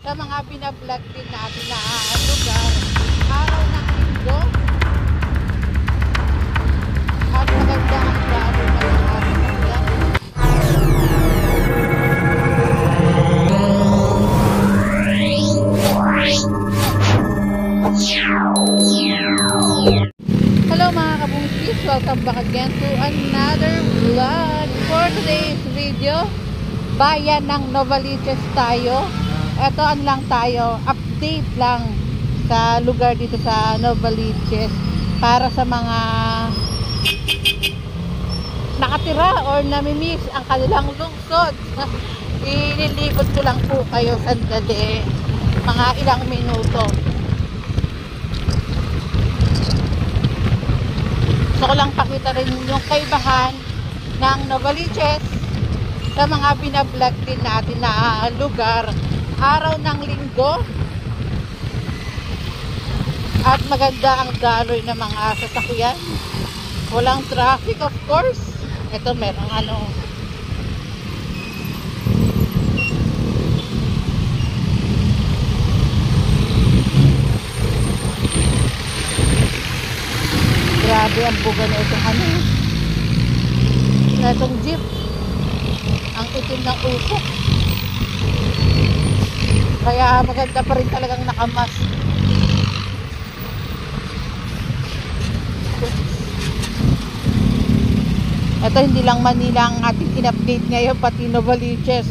sa mga binablog din natin na lugar, araw ng linggo, at maganda ang dami ng mga sasakyan. Hello mga kabungkis, welcome back again to another vlog. For today's video, bayan ng Novaliches tayo. Ito lang tayo, update lang sa lugar dito sa Novaliches para sa mga nakatira or namimiss ang kanilang lungsod. Ililikot ko lang po kayo sandali, mga ilang minuto. Gusto ko lang pakita rin yung kaibahan ng Novaliches sa mga binablog din natin na lugar, araw ng linggo, at maganda ang daloy ng mga sasakyan. Walang traffic, of course. Ito merong grabe ang buga na itong jeep. Ang itim ng usok. Kaya maganda pa rin talagang nakamas. Ito hindi lang Manila ang ating in-update ngayon, pati Novaliches.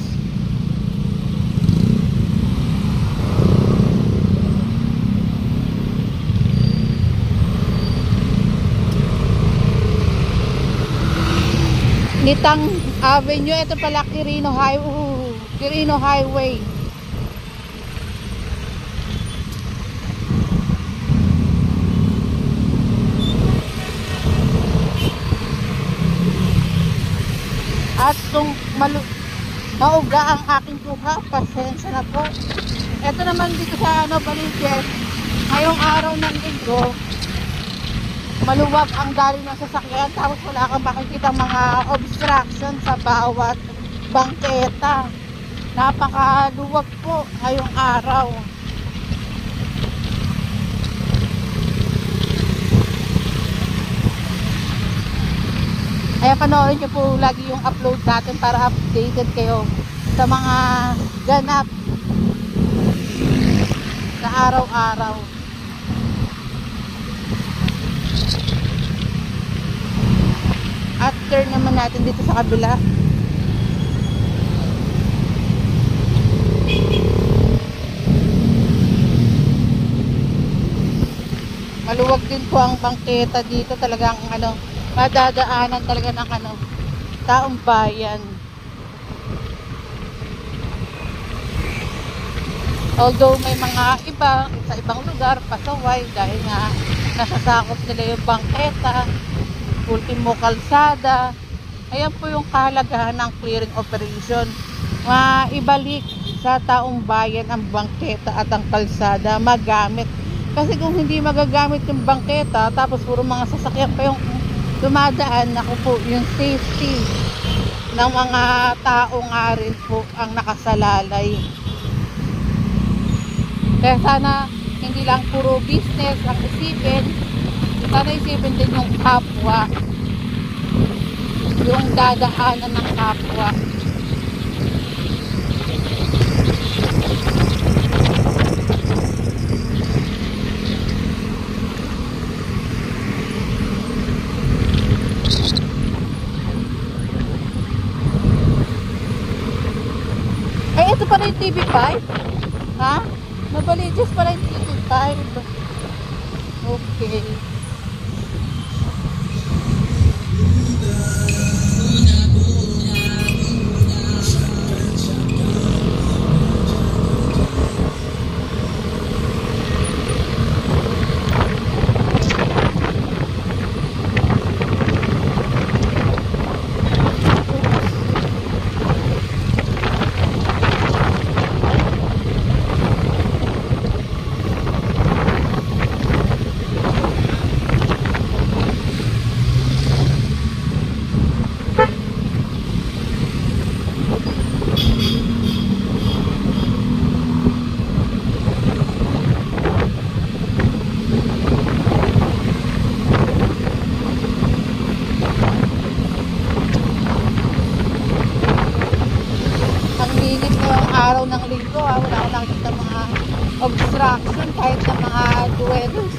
Nitang Avenue, ito pala Quirino Highway. At kung mauga ang aking kuha, pasensya na po. Ito naman dito sa Novaliches, ngayong araw ng linggo, maluwag ang daloy ng sasakyan, tapos wala kang makikita mga obstruction sa bawat bangketa. Napakaluwag po ngayong araw. Kaya panoorin nyo po lagi yung upload natin para updated kayo sa mga ganap sa araw-araw. At turn naman natin dito sa kabila. Maluwag din po ang bangketa dito, talagang madadaanan talaga ng taong bayan. Although may mga iba sa ibang lugar pasaway dahil nga nasasakop nila yung bangketa, ultimo kalsada. Ayan po yung kahalagahan ng clearing operation. Maibalik sa taong bayan ang bangketa at ang kalsada magamit. Kasi kung hindi magagamit yung bangketa, tapos puro mga sasakyan pa yung dumadaan, ako po, yung safety ng mga tao nga rin po ang nakasalalay. Kaya sana hindi lang puro business ang isipin, sana isipin din yung kapwa, yung dadaanan ng kapwa. Ay, ito pala yung TV5. Ha? Novaliches pala yung TV5. Okay. nakikita mga obstruction kahit sa mga dwellers.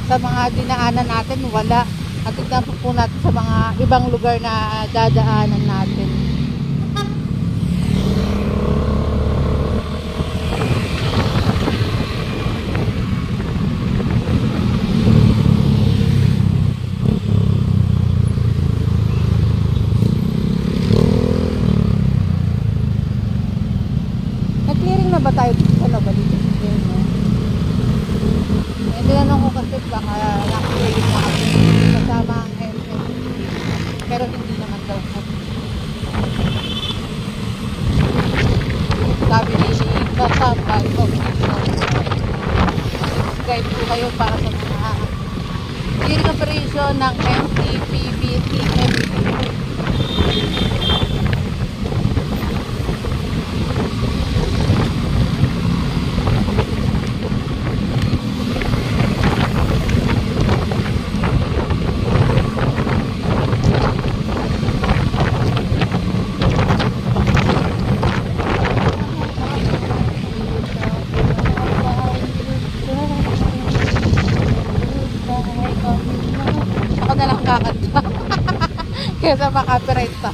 Sa mga dinaanan natin, wala. At tignan po natin sa mga ibang lugar na dadaanan natin. Nag-clearing na ba tayo sa Nobalito? Tinanong ko kasi baka na-clearing na ako kasama ang MM. Pero hindi naman daw po. Sabi ni kasama guide po kayo para sa mga clearing operation ng MTPBTM. Kesa maka-copyright pa.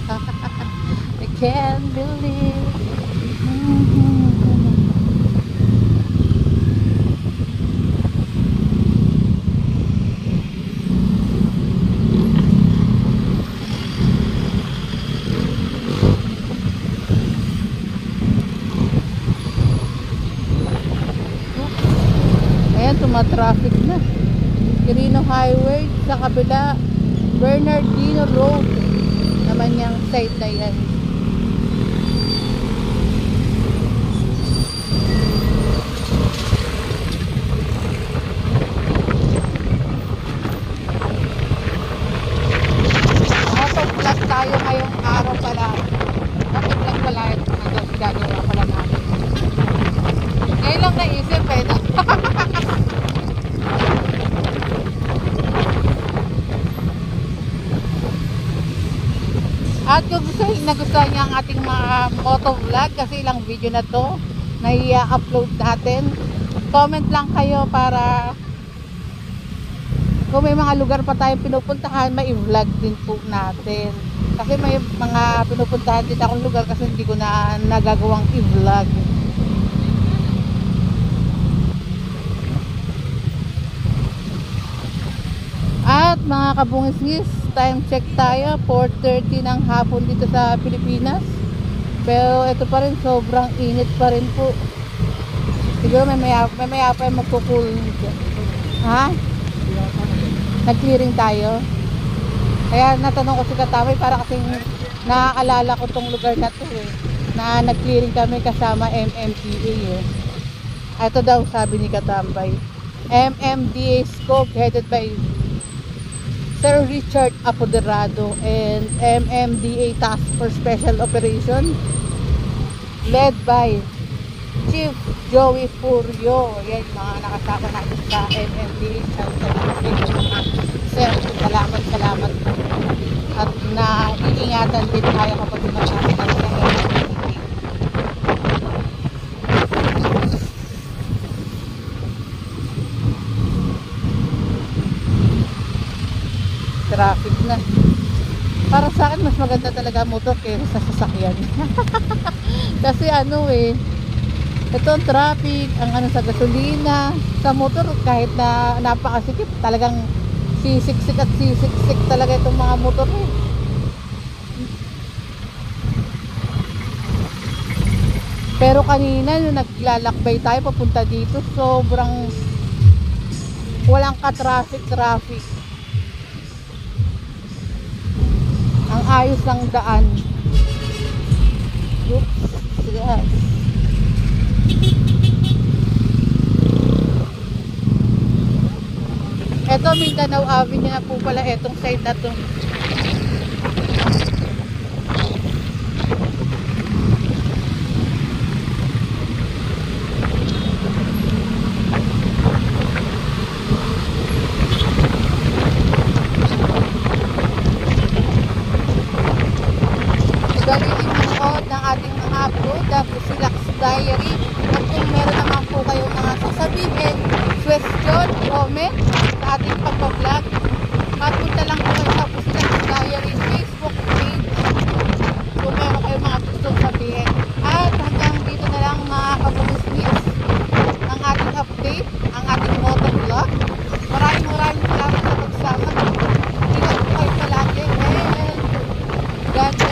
I can't believe. Ayan, tumatraffic na. Quirino Highway sa kabila, Bernardino Road naman yung side na yan. Auto-vlog tayo ngayong araw pala. Auto-vlog pala ito na gagawa pala natin. Ngayon lang naisip eh. At kung nagustuhan niya ang ating mga motovlog, kasi ilang video na to na i-upload natin, comment lang kayo para kung may mga lugar pa tayong pinupuntahan, may i-vlog din po natin. Kasi may mga pinupuntahan din akong lugar kasi hindi ko na nagagawang i-vlog. At mga kabungis-ngis, time check tayo, 4:30 ng hapon dito sa Pilipinas. Pero ito pa rin, sobrang init pa rin po. Siguro may maya pa yung magkukul. Ha? Nag-clearing tayo. Kaya natanong ko si Katamay para kasing naaalala ko tong lugar na to eh. Na nag-clearing kami kasama MMDA eh. Ito daw sabi ni Katambay. MMDA scope headed by Sir Richard Apoderado and MMDA Task for Special Operation led by Chief Joey Furio. Yan mga nakasama natin sa MMDA. Sir, salamat at naiingatan din tayo kapag natin sa MMDA. Traffic na. Para sa akin mas maganda talaga motor kaysa sa sasakyan. Kasi ano eh, ito ang traffic, ang ano sa gasolina, sa motor kahit na napakasikip, talagang sisiksik at sisiksik talaga itong mga motor eh. Pero kanina nung naglalakbay tayo papunta dito, sobrang walang ka-traffic. Ang ayos ng daan. Oops, yes. Ito Mindanao Avenue na po pala etong side na to. Galitin mo ng ating mga upload, Busilak's Diary. At kung meron naman po kayong mga sasabihin, question, comment sa ating pagbablog, mapunta lang po kayo sa Pusilang Diary Facebook page kung meron kayong mga gustong sabihin. At hanggang dito na lang mga kabumismis ang ating update, ang ating motovlog. Maraming salamat sa pagsama. Ingat po kayo palagi and God bless.